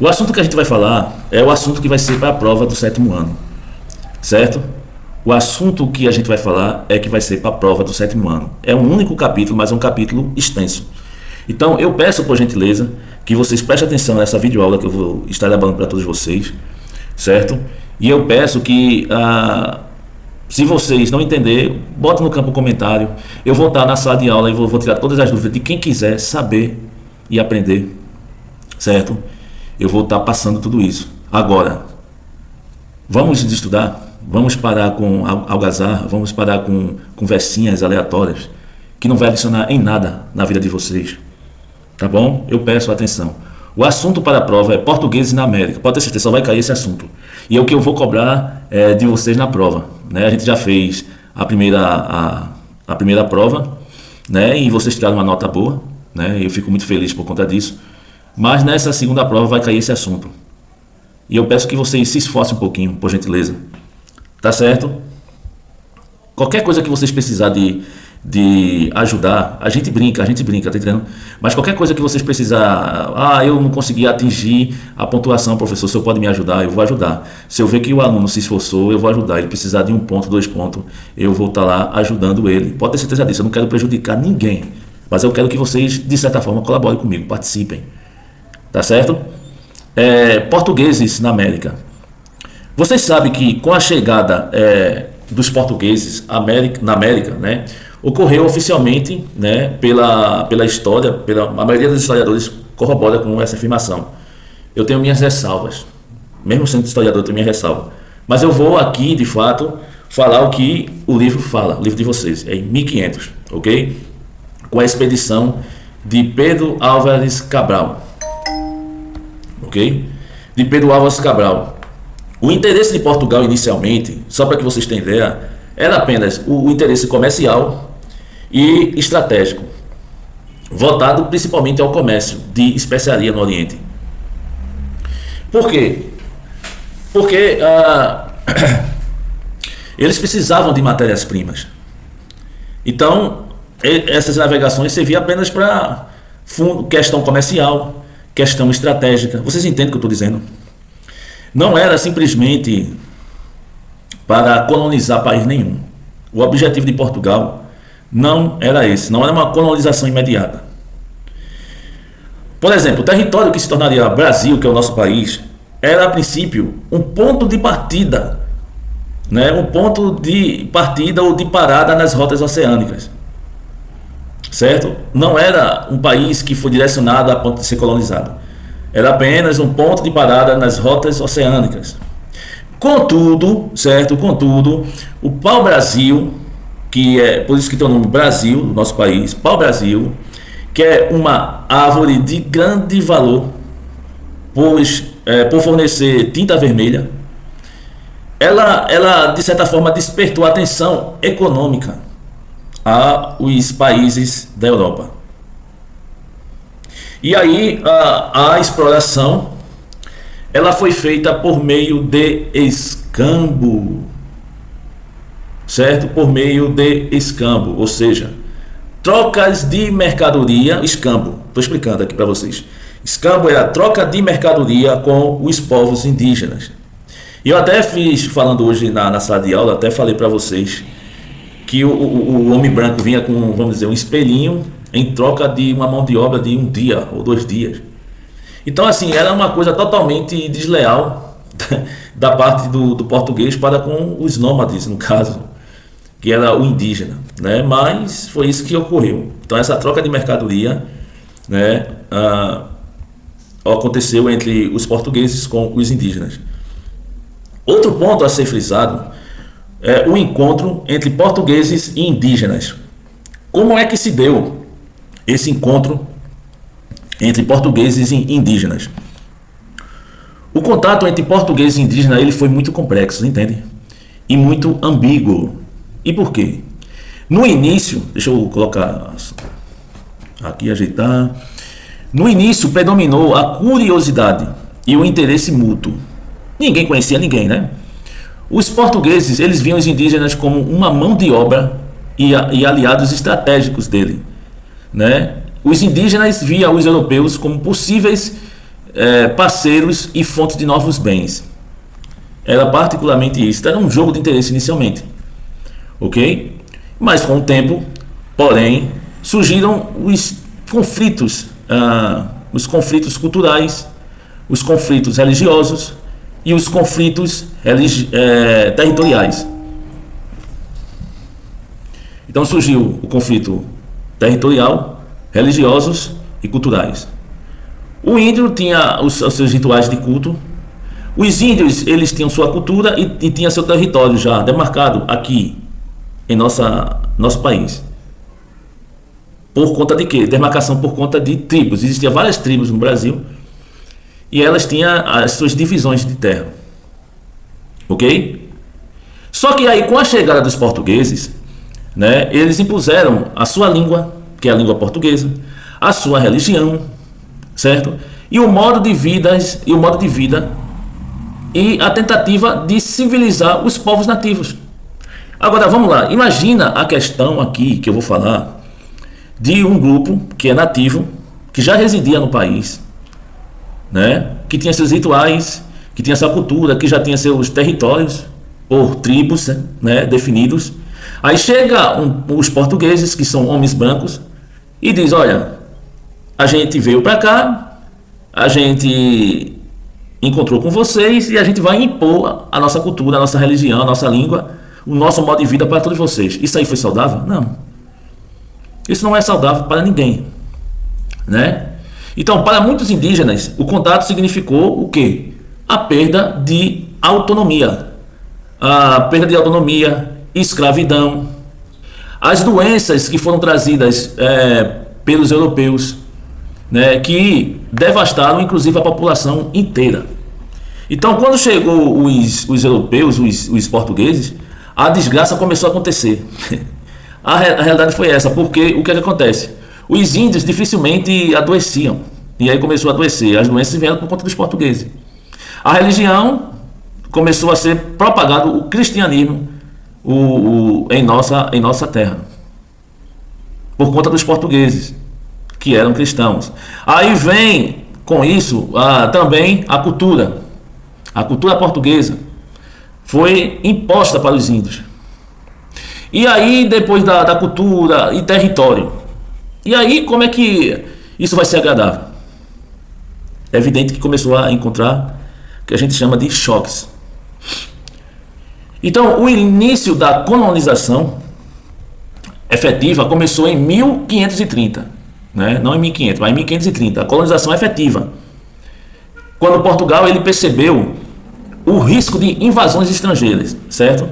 O assunto que a gente vai falar é o assunto que vai ser para a prova do 7º ano, certo? O assunto que a gente vai falar é que vai ser para a prova do 7º ano. É um único capítulo, mas é um capítulo extenso. Então eu peço, por gentileza, que vocês prestem atenção nessa videoaula que eu vou estar elaborando para todos vocês, certo? E eu peço que, se vocês não entenderem, bota no campo comentário. Eu vou estar na sala de aula e vou tirar todas as dúvidas de quem quiser saber e aprender, certo? Eu vou estar passando tudo isso. Agora, vamos estudar? Vamos parar com algazarra, vamos parar com conversinhas aleatórias que não vai adicionar em nada na vida de vocês, tá bom? Eu peço atenção. O assunto para a prova é português na América. Pode ter certeza, só vai cair esse assunto. E é o que eu vou cobrar de vocês na prova, né? A gente já fez a primeira prova, né? E vocês tiraram uma nota boa, né? Eu fico muito feliz por conta disso. Mas nessa segunda prova vai cair esse assunto. E eu peço que vocês se esforcem um pouquinho, por gentileza. Tá certo? Qualquer coisa que vocês precisarem de ajudar, a gente brinca, tá entendendo? Mas qualquer coisa que vocês precisarem, eu não consegui atingir a pontuação, professor, o senhor pode me ajudar? Eu vou ajudar. Se eu ver que o aluno se esforçou, eu vou ajudar. Ele precisar de 1 ponto, 2 pontos, eu vou estar lá ajudando ele. Pode ter certeza disso, eu não quero prejudicar ninguém. Mas eu quero que vocês, de certa forma, colaborem comigo, participem. Tá certo? Portugueses na América. Vocês sabem que com a chegada dos portugueses na América, né, ocorreu oficialmente, né, pela história, a maioria dos historiadores corrobora com essa afirmação. Eu tenho minhas ressalvas, mesmo sendo historiador, eu tenho minha ressalva. Mas eu vou aqui, de fato, falar o que o livro fala, o livro de vocês, é em 1500, ok? Com a expedição de Pedro Álvares Cabral, ok? De Pedro Álvares Cabral. O interesse de Portugal inicialmente, só para que vocês tenham ideia, era apenas o interesse comercial e estratégico, voltado principalmente ao comércio de especiaria no Oriente. Por quê? Porque eles precisavam de matérias-primas. Então, essas navegações serviam apenas para questão comercial, questão estratégica. Vocês entendem o que eu estou dizendo? Não era simplesmente para colonizar país nenhum. O objetivo de Portugal não era esse, não era uma colonização imediata. Por exemplo, o território que se tornaria Brasil, que é o nosso país, era a princípio um ponto de partida, né? Um ponto de partida ou de parada nas rotas oceânicas, certo? Não era um país que foi direcionado a ponto de ser colonizado. Era apenas um ponto de parada nas rotas oceânicas. Contudo, certo? Contudo, o pau-brasil, que é por isso que tem o nome Brasil, nosso país, pau-brasil, que é uma árvore de grande valor, pois por fornecer tinta vermelha, ela de certa forma despertou a atenção econômica aos países da Europa. E aí a exploração ela foi feita por meio de escambo, certo? Por meio de escambo, ou seja, trocas de mercadoria. Escambo, estou explicando aqui para vocês. Escambo é a troca de mercadoria com os povos indígenas. E eu até falando hoje na sala de aula, até falei para vocês que o homem branco vinha com, vamos dizer, um espelhinho em troca de uma mão de obra de 1 dia ou 2 dias. Então, assim, era uma coisa totalmente desleal da parte do português para com os nômades, no caso, que era o indígena, né? Mas foi isso que ocorreu. Então, essa troca de mercadoria, né, aconteceu entre os portugueses com os indígenas. Outro ponto a ser frisado é o encontro entre portugueses e indígenas. Como é que se deu esse encontro entre portugueses e indígenas? O contato entre português e indígena ele foi muito complexo, entende? E muito ambíguo. E por quê? No início, deixa eu colocar aqui, ajeitar. No início predominou a curiosidade e o interesse mútuo. Ninguém conhecia ninguém, né? Os portugueses, eles viam os indígenas como uma mão de obra e aliados estratégicos dele, né? Os indígenas viam os europeus como possíveis parceiros e fontes de novos bens. Era particularmente isso. Era um jogo de interesse inicialmente, ok? Mas com o tempo, porém, surgiram os conflitos culturais, os conflitos religiosos e os conflitos territoriais. Então surgiu o conflito territorial, religiosos e culturais. O índio tinha os seus rituais de culto. Os índios, eles tinham sua cultura e tinham seu território já demarcado aqui em nosso país. Por conta de quê? Demarcação por conta de tribos. Existiam várias tribos no Brasil e elas tinham as suas divisões de terra. Ok? Só que aí, com a chegada dos portugueses, né, eles impuseram a sua língua, que é a língua portuguesa, a sua religião, certo? E o modo de vida e a tentativa de civilizar os povos nativos. Agora vamos lá, imagina a questão aqui que eu vou falar de um grupo que é nativo, que já residia no país, né? Que tinha seus rituais, que tinha sua cultura, que já tinha seus territórios por tribos, né, definidos. Aí chega os portugueses, que são homens brancos, e diz: olha, a gente veio para cá, a gente encontrou com vocês e a gente vai impor a nossa cultura, a nossa religião, a nossa língua, o nosso modo de vida para todos vocês. Isso aí foi saudável? Não. Isso não é saudável para ninguém, né? Então, para muitos indígenas, o contato significou o quê? A perda de autonomia. A perda de autonomia, escravidão, as doenças que foram trazidas pelos europeus, né, que devastaram inclusive a população inteira. Então, quando chegou os europeus, os portugueses, a desgraça começou a acontecer. A realidade foi essa, porque o que acontece? Os índios dificilmente adoeciam, e aí começou a adoecer. As doenças vieram por conta dos portugueses. A religião começou a ser propagado, o cristianismo em nossa terra, por conta dos portugueses, que eram cristãos. Aí vem com isso também a cultura portuguesa foi imposta para os índios. E aí, depois da cultura e território, e aí como é que isso vai ser agradável? É evidente que começou a encontrar o que a gente chama de choques. Então, o início da colonização efetiva começou em 1530, né? Não em 1500, mas em 1530, a colonização efetiva. Quando Portugal ele percebeu o risco de invasões estrangeiras, certo?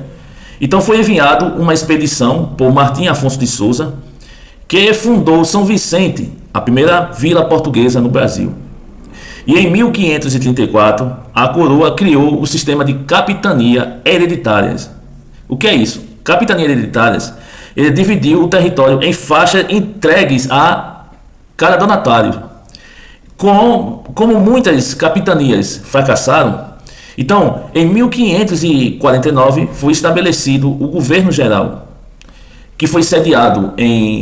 Então foi enviado uma expedição por Martim Afonso de Souza, que fundou São Vicente, a primeira vila portuguesa no Brasil. E em 1534, a coroa criou o sistema de capitania hereditárias. O que é isso? Capitania hereditárias, ele dividiu o território em faixas entregues a cada donatário. Como muitas capitanias fracassaram, então, em 1549 foi estabelecido o governo geral, que foi sediado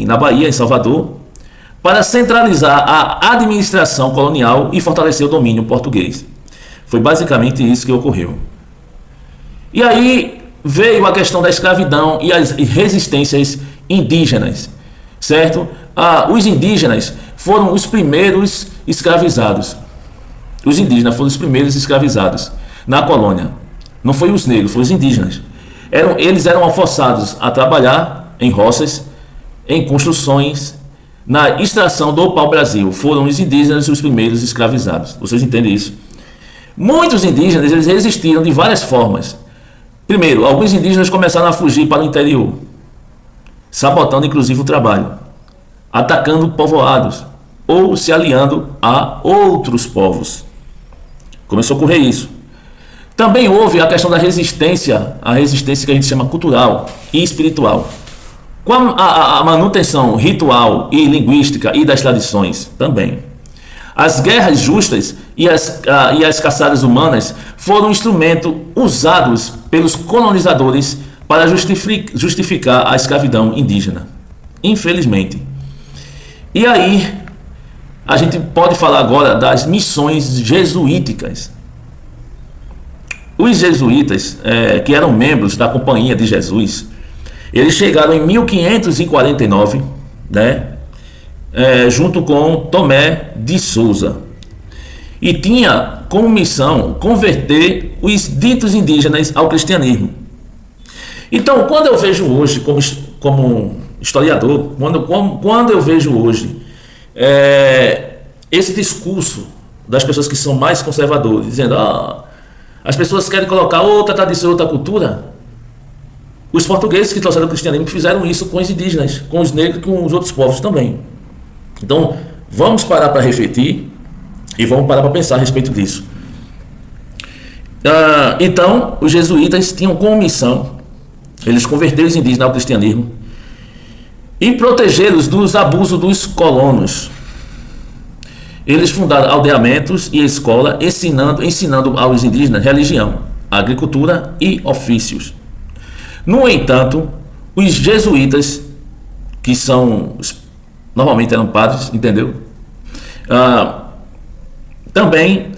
na Bahia, em Salvador, para centralizar a administração colonial e fortalecer o domínio português. Foi basicamente isso que ocorreu. E aí veio a questão da escravidão e as resistências indígenas, certo? Os indígenas foram os primeiros escravizados. Os indígenas foram os primeiros escravizados na colônia. Não foi os negros, foram os indígenas. Eles eram forçados a trabalhar em roças, em construções, na extração do pau-brasil. Foram os indígenas os primeiros escravizados. Vocês entendem isso? Muitos indígenas eles resistiram de várias formas. Primeiro, alguns indígenas começaram a fugir para o interior, sabotando inclusive o trabalho, atacando povoados ou se aliando a outros povos. Começou a ocorrer isso. Também houve a questão da resistência, a resistência que a gente chama cultural e espiritual. Com a manutenção ritual e linguística e das tradições também. As guerras justas e as caçadas humanas foram um instrumento usados pelos colonizadores para justificar a escravidão indígena. Infelizmente. E aí a gente pode falar agora das missões jesuíticas. Os jesuítas, que eram membros da Companhia de Jesus, eles chegaram em 1549, né, junto com Tomé de Souza, e tinha como missão converter os ditos indígenas ao cristianismo. Então, quando eu vejo hoje, como historiador, quando eu vejo hoje esse discurso das pessoas que são mais conservadoras, dizendo as pessoas querem colocar outra tradição, outra cultura, os portugueses que trouxeram o cristianismo fizeram isso com os indígenas, com os negros e com os outros povos também. Então, vamos parar para refletir e vamos parar para pensar a respeito disso. Então, os jesuítas tinham como missão, eles converteram os indígenas ao cristianismo e protegê-los dos abusos dos colonos. Eles fundaram aldeamentos e escola, ensinando aos indígenas religião, agricultura e ofícios. No entanto, os jesuítas, que normalmente eram padres, entendeu? Também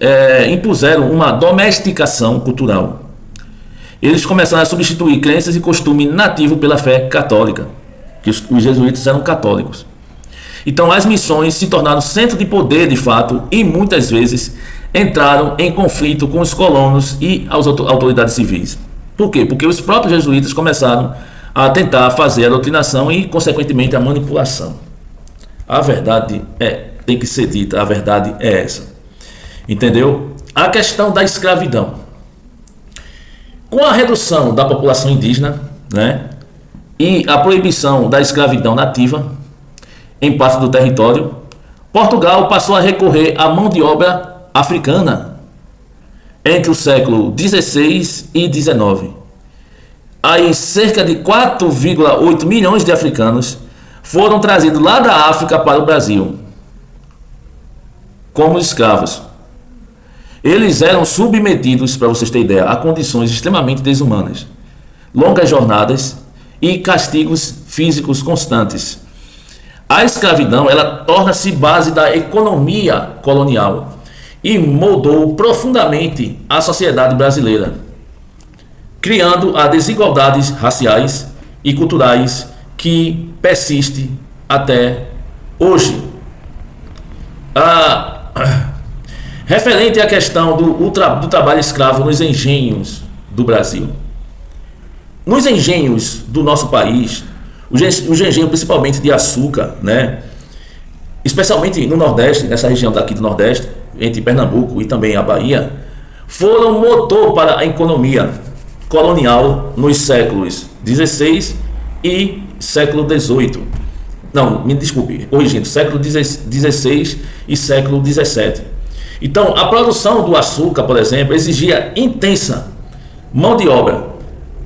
impuseram uma domesticação cultural. Eles começaram a substituir crenças e costume nativo pela fé católica, que os jesuítas eram católicos. Então as missões se tornaram centro de poder de fato e muitas vezes entraram em conflito com os colonos e as autoridades civis. Por quê? Porque os próprios jesuítas começaram a tentar fazer a doutrinação e consequentemente a manipulação. A verdade tem que ser dita, a verdade é essa. Entendeu? A questão da escravidão. Com a redução da população indígena, né, e a proibição da escravidão nativa em parte do território, Portugal passou a recorrer à mão de obra africana entre o século XVI e XIX. Aí cerca de 4,8 milhões de africanos foram trazidos lá da África para o Brasil como escravos. Eles eram submetidos, para vocês terem ideia, a condições extremamente desumanas, longas jornadas e castigos físicos constantes. A escravidão, ela torna-se base da economia colonial e moldou profundamente a sociedade brasileira, criando as desigualdades raciais e culturais que persiste até hoje. Referente à questão do trabalho escravo nos engenhos do Brasil. Nos engenhos do nosso país, os engenhos principalmente de açúcar, né, especialmente no Nordeste, nessa região daqui do Nordeste, entre Pernambuco e também a Bahia, foram motor para a economia colonial nos séculos XVI e século XVIII. Não, me desculpe, corrigindo, século XVI e século XVII. Então, a produção do açúcar, por exemplo, exigia intensa mão de obra,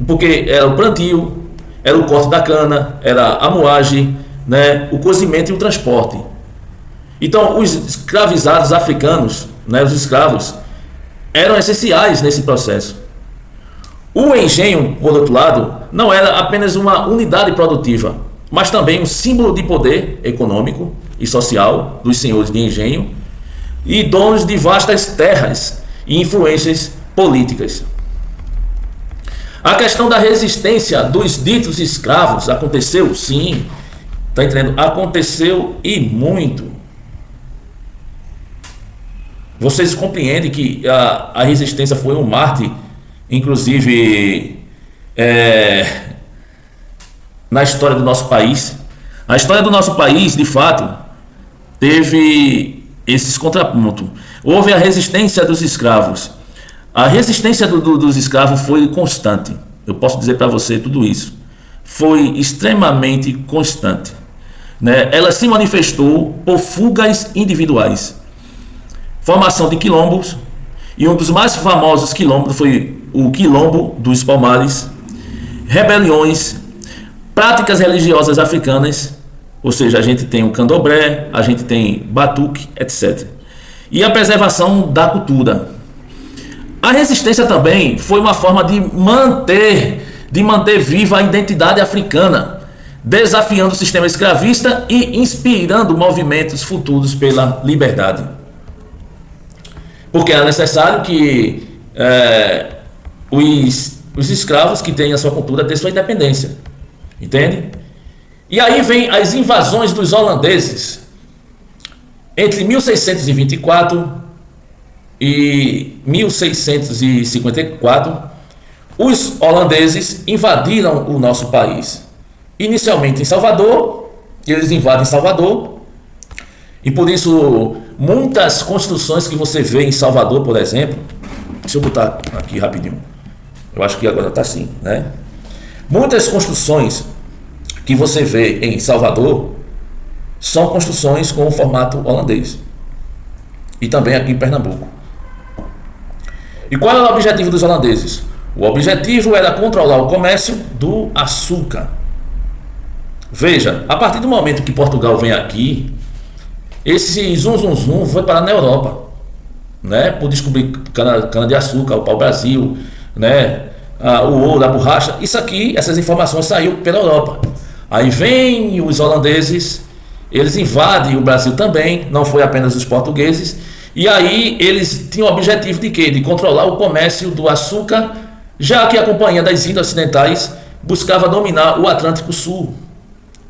porque era o plantio, era o corte da cana, era a moagem, né, o cozimento e o transporte. Então, os escravizados africanos, né, os escravos, eram essenciais nesse processo. O engenho, por outro lado, não era apenas uma unidade produtiva, mas também um símbolo de poder econômico e social dos senhores de engenho e donos de vastas terras e influências políticas. A questão da resistência dos ditos escravos aconteceu, sim, está entendendo? Aconteceu e muito. Vocês compreendem que a resistência foi um mártir, inclusive na história do nosso país. A história do nosso país, de fato, teve esses contrapontos. Houve a resistência dos escravos. A resistência dos escravos foi constante. Eu posso dizer para você tudo isso. Foi extremamente constante, né? Ela se manifestou por fugas individuais, formação de quilombos, e um dos mais famosos quilombos foi o Quilombo dos Palmares, rebeliões, práticas religiosas africanas, ou seja, a gente tem o candomblé, a gente tem batuque, etc. E a preservação da cultura. A resistência também foi uma forma de manter viva a identidade africana, desafiando o sistema escravista e inspirando movimentos futuros pela liberdade. Porque é necessário que os escravos que têm a sua cultura tenham sua independência. Entende? E aí vem as invasões dos holandeses entre 1624 e 1654. Os holandeses invadiram o nosso país. Inicialmente em Salvador, eles invadem Salvador, e por isso muitas construções que você vê em Salvador, por exemplo, deixa eu botar aqui rapidinho, eu acho que agora está assim, né? Muitas construções que você vê em Salvador são construções com o formato holandês, e também aqui em Pernambuco. E qual era o objetivo dos holandeses? O objetivo era controlar o comércio do açúcar. Veja, a partir do momento que Portugal vem aqui, esse zum foi parar na Europa, né? Por descobrir cana de açúcar, o pau-brasil, né? O ouro, a borracha. Isso aqui, essas informações saíram pela Europa. Aí vem os holandeses, eles invadem o Brasil também, não foi apenas os portugueses. E aí eles tinham o objetivo de quê? De controlar o comércio do açúcar, já que a Companhia das Índias Ocidentais buscava dominar o Atlântico Sul,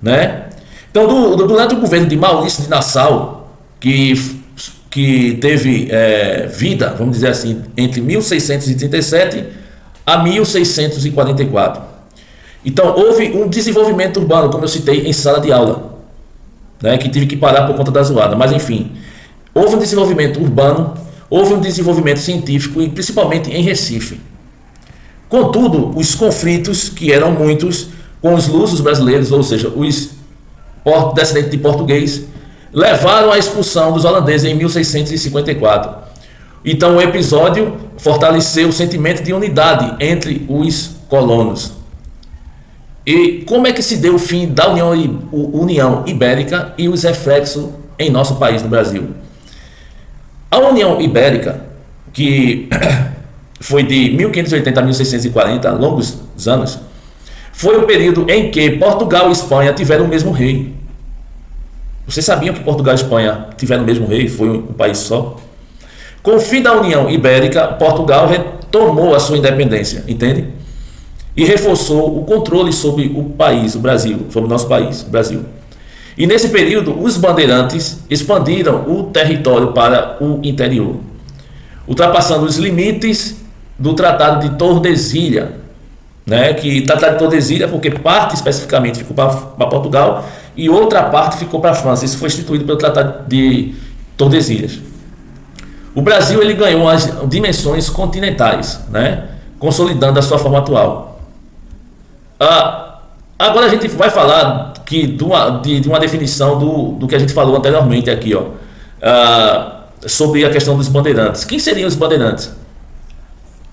né? Então, durante o governo de Maurício de Nassau, que teve vida, vamos dizer assim, entre 1637 a 1644. Então, houve um desenvolvimento urbano, como eu citei em sala de aula, né, que tive que parar por conta da zoada, mas enfim, houve um desenvolvimento urbano, houve um desenvolvimento científico, e principalmente em Recife. Contudo, os conflitos, que eram muitos, com os lusos brasileiros, ou seja, os descendentes de português, levaram à expulsão dos holandeses em 1654. Então o episódio fortaleceu o sentimento de unidade entre os colonos. E como é que se deu o fim da União Ibérica e os reflexos em nosso país, no Brasil? A União Ibérica, que foi de 1580 a 1640, longos anos, foi o período em que Portugal e Espanha tiveram o mesmo rei. Vocês sabiam que Portugal e Espanha tiveram o mesmo rei? Foi um país só? Com o fim da União Ibérica, Portugal retomou a sua independência, entende? E reforçou o controle sobre o país, o Brasil, sobre o nosso país, o Brasil. E nesse período, os bandeirantes expandiram o território para o interior, ultrapassando os limites do Tratado de Tordesilhas, né? Que Tratado de Tordesilhas, porque parte especificamente ficou para Portugal e outra parte ficou para a França. Isso foi instituído pelo Tratado de Tordesilhas. O Brasil ele ganhou as dimensões continentais, né? Consolidando a sua forma atual. Agora a gente vai falar de uma definição do que a gente falou anteriormente aqui, ó, sobre a questão dos bandeirantes. Quem seriam os bandeirantes?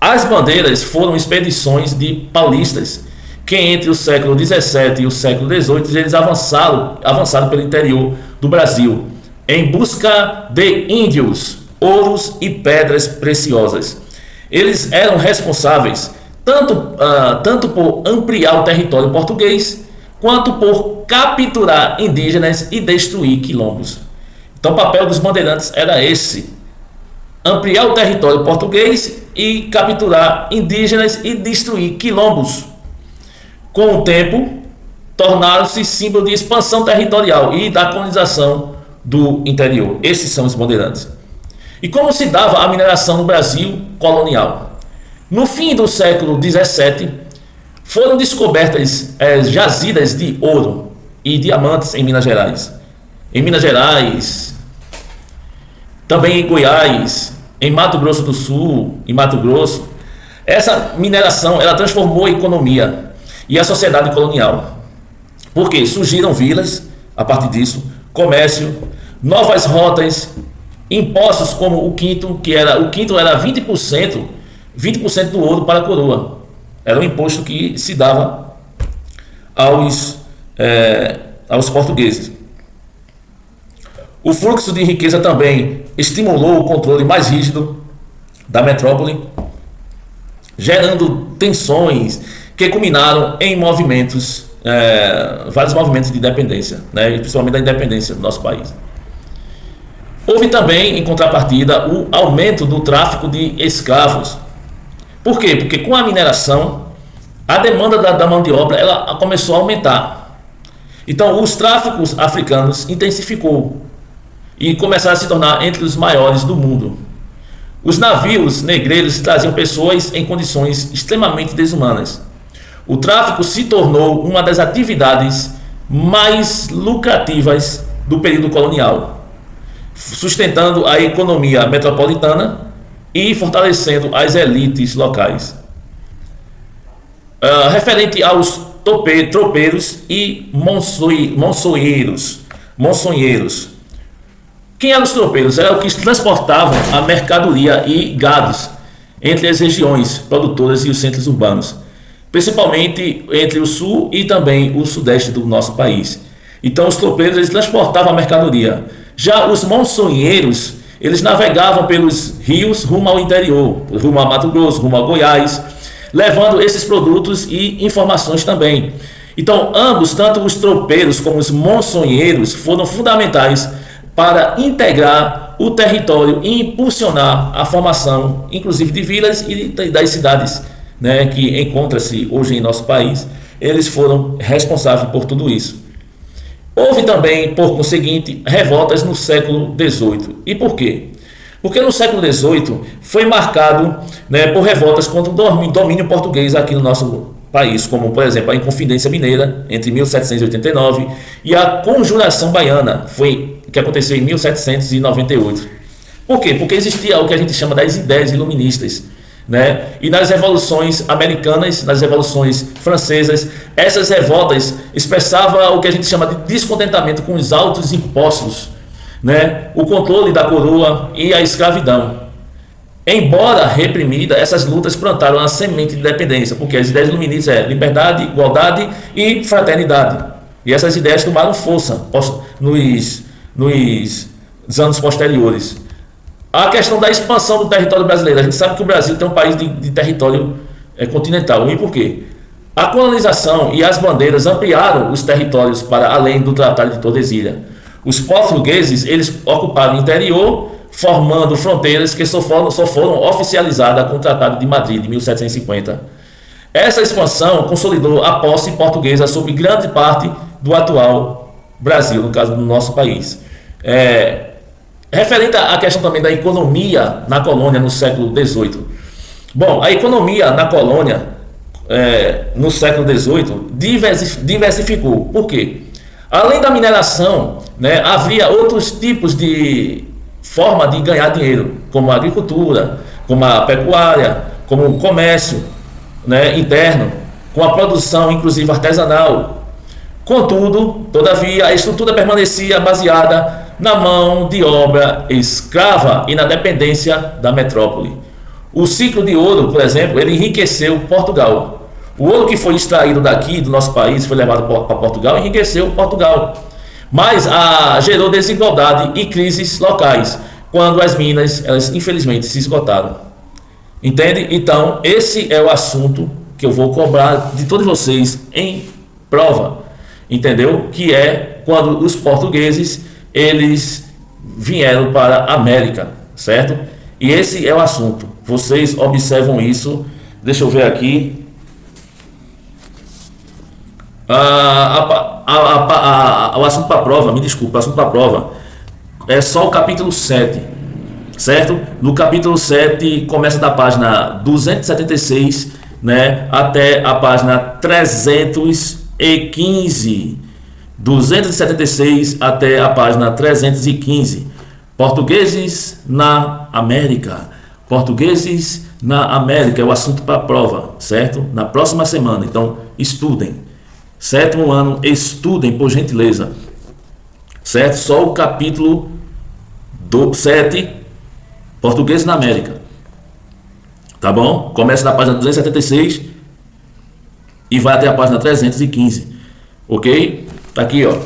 As bandeiras foram expedições de paulistas que entre o século XVII e o século XVIII eles avançaram pelo interior do Brasil em busca de índios, ouros e pedras preciosas. Eles eram responsáveis tanto por ampliar o território português quanto por capturar indígenas e destruir quilombos. Então o papel dos bandeirantes era esse: ampliar o território português e capturar indígenas e destruir quilombos. Com o tempo, tornaram-se símbolo de expansão territorial e da colonização do interior. Esses são os bandeirantes. E como se dava a mineração no Brasil colonial? No fim do século XVII, foram descobertas jazidas de ouro e diamantes em Minas Gerais. Em Minas Gerais, também em Goiás, em Mato Grosso do Sul, em Mato Grosso. Essa mineração ela transformou a economia e a sociedade colonial. Porque surgiram vilas a partir disso, comércio, novas rotas, impostos como o quinto era 20% do ouro para a coroa. Era um imposto que se dava aos portugueses. O fluxo de riqueza também estimulou o controle mais rígido da metrópole, gerando tensões que culminaram em movimentos vários movimentos de independência, né, e principalmente da independência do nosso país. Houve também, em contrapartida, o aumento do tráfico de escravos. Por quê? Porque com a mineração, a demanda da mão de obra ela começou a aumentar. Então, os tráficos africanos intensificou e começaram a se tornar entre os maiores do mundo. Os navios negreiros traziam pessoas em condições extremamente desumanas. O tráfico se tornou uma das atividades mais lucrativas do período colonial, sustentando a economia metropolitana e fortalecendo as elites locais. Referente aos tropeiros e monçonheiros. Quem eram os tropeiros? Eram os que transportavam a mercadoria e gados entre as regiões produtoras e os centros urbanos, principalmente entre o sul e também o sudeste do nosso país. Então os tropeiros eles transportavam a mercadoria. Já os monçonheiros, eles navegavam pelos rios rumo ao interior, rumo a Mato Grosso, rumo a Goiás, levando esses produtos e informações também. Então ambos, tanto os tropeiros como os monçonheiros, foram fundamentais para integrar o território e impulsionar a formação, inclusive de vilas e das cidades, né, que encontra-se hoje em nosso país. Eles foram responsáveis por tudo isso. Houve também, por conseguinte, revoltas no século XVIII. E por quê? Porque no século XVIII foi marcado, né, por revoltas contra o domínio português aqui no nosso país, como, por exemplo, a Inconfidência Mineira, entre 1789, e a Conjuração Baiana, que aconteceu em 1798. Por quê? Porque existia o que a gente chama das ideias iluministas, né? E nas revoluções americanas, nas revoluções francesas, essas revoltas expressavam o que a gente chama de descontentamento com os altos impostos, né? O controle da coroa e a escravidão. Embora reprimida, essas lutas plantaram a semente de independência, porque as ideias iluministas é liberdade, igualdade e fraternidade. E essas ideias tomaram força nos anos posteriores. A questão da expansão do território brasileiro. A gente sabe que o Brasil tem um país de território continental. E por quê? A colonização e as bandeiras ampliaram os territórios para além do Tratado de Tordesilhas. Os portugueses eles ocuparam o interior, formando fronteiras que só foram oficializadas com o Tratado de Madrid, de 1750. Essa expansão consolidou a posse portuguesa sobre grande parte do atual Brasil, no caso do nosso país. Referente à questão também da economia na colônia no século XVIII. Bom, a economia na colônia no século XVIII diversificou. Por quê? Além da mineração, né, havia outros tipos de forma de ganhar dinheiro, como a agricultura, como a pecuária, como o comércio, né, interno, com a produção inclusive artesanal. Contudo, todavia, a estrutura permanecia baseada na mão de obra escrava e na dependência da metrópole. O ciclo de ouro, por exemplo, ele enriqueceu Portugal. O ouro que foi extraído daqui do nosso país foi levado para Portugal e enriqueceu Portugal. Mas gerou desigualdade e crises locais, quando as minas, elas infelizmente se esgotaram. Entende? Então, esse é o assunto que eu vou cobrar de todos vocês em prova. Entendeu? Que é quando os portugueses, eles vieram para a América, certo? E esse é o assunto. Vocês observam isso. Deixa eu ver aqui. O assunto para a prova, me desculpa, o assunto para a prova é só o capítulo 7, certo? No capítulo 7 começa da página 276, né, até a página 315. 276 até a página 315. Portugueses na América. Portugueses na América é o assunto para a prova, certo? Na próxima semana. Então, estudem. Sétimo ano, estudem, por gentileza. Certo? Só o capítulo 7, Português na América. Tá bom? Começa na página 276 e vai até a página 315. Ok? Tá aqui, ó.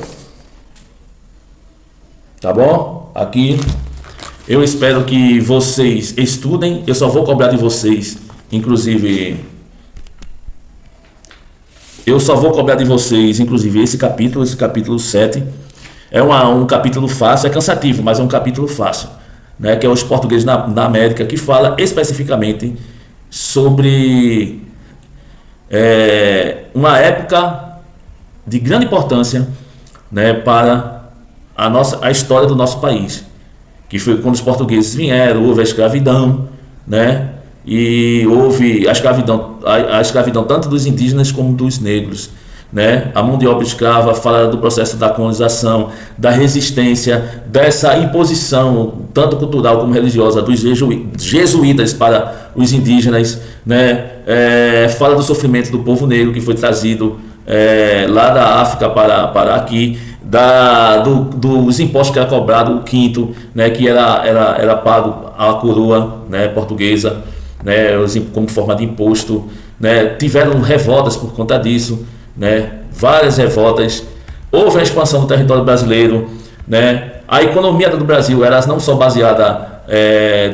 Tá bom? Aqui. Eu espero que vocês estudem. Eu só vou cobrar de vocês, inclusive... eu só vou cobrar de vocês, inclusive, esse capítulo 7, é um capítulo fácil, é cansativo, mas é um capítulo fácil, né, que é os portugueses na América, que fala especificamente sobre uma época de grande importância, né, para a história do nosso país, que foi quando os portugueses vieram, houve a escravidão, né, e houve a escravidão tanto dos indígenas como dos negros, né? A mão de obra escrava fala do processo da colonização, da resistência, dessa imposição tanto cultural como religiosa dos jesuítas para os indígenas, né? Fala do sofrimento do povo negro que foi trazido lá da África para aqui, dos impostos que era cobrado, o quinto, né? Que era pago à coroa, né, portuguesa, né, como forma de imposto, né, tiveram revoltas por conta disso, né, várias revoltas, houve a expansão do território brasileiro, né, a economia do Brasil era não só baseada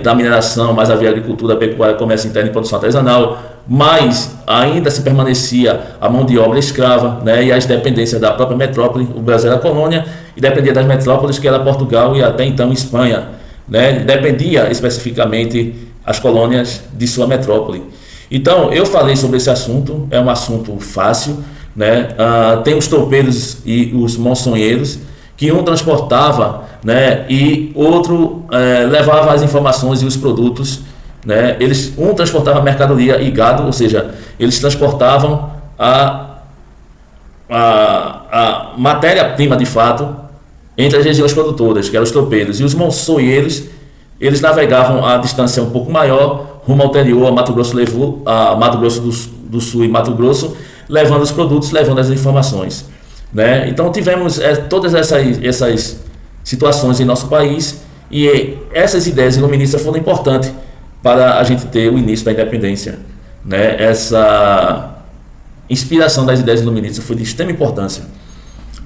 da mineração, mas havia agricultura, pecuária, comércio interno e produção artesanal, mas ainda se permanecia a mão de obra escrava, né, e as dependências da própria metrópole. O Brasil era colônia e dependia das metrópoles, que era Portugal e até então Espanha, né, dependia especificamente as colônias de sua metrópole. Então, eu falei sobre esse assunto, é um assunto fácil, né? Tem os tropeiros e os monçonheiros, que um transportava, né, e outro levava as informações e os produtos, né? Um transportava mercadoria e gado, ou seja, eles transportavam a matéria-prima de fato entre as regiões produtoras, que eram os tropeiros, e os monçonheiros. Eles navegavam a distância um pouco maior, rumo ao interior, a Mato Grosso do Sul e Mato Grosso, levando os produtos, levando as informações, né? Então tivemos todas essas situações em nosso país, e essas ideias iluministas foram importantes para a gente ter o início da independência, né? Essa inspiração das ideias iluministas foi de extrema importância.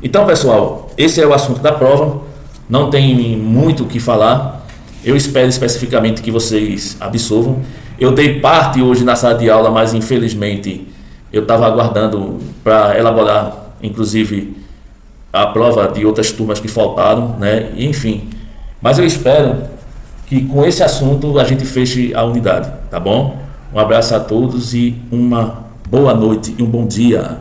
Então, pessoal, esse é o assunto da prova, não tem muito o que falar. Eu espero especificamente que vocês absorvam. Eu dei parte hoje na sala de aula, mas infelizmente eu estava aguardando para elaborar, inclusive, a prova de outras turmas que faltaram, né? Enfim, mas eu espero que com esse assunto a gente feche a unidade, tá bom? Um abraço a todos e uma boa noite e um bom dia.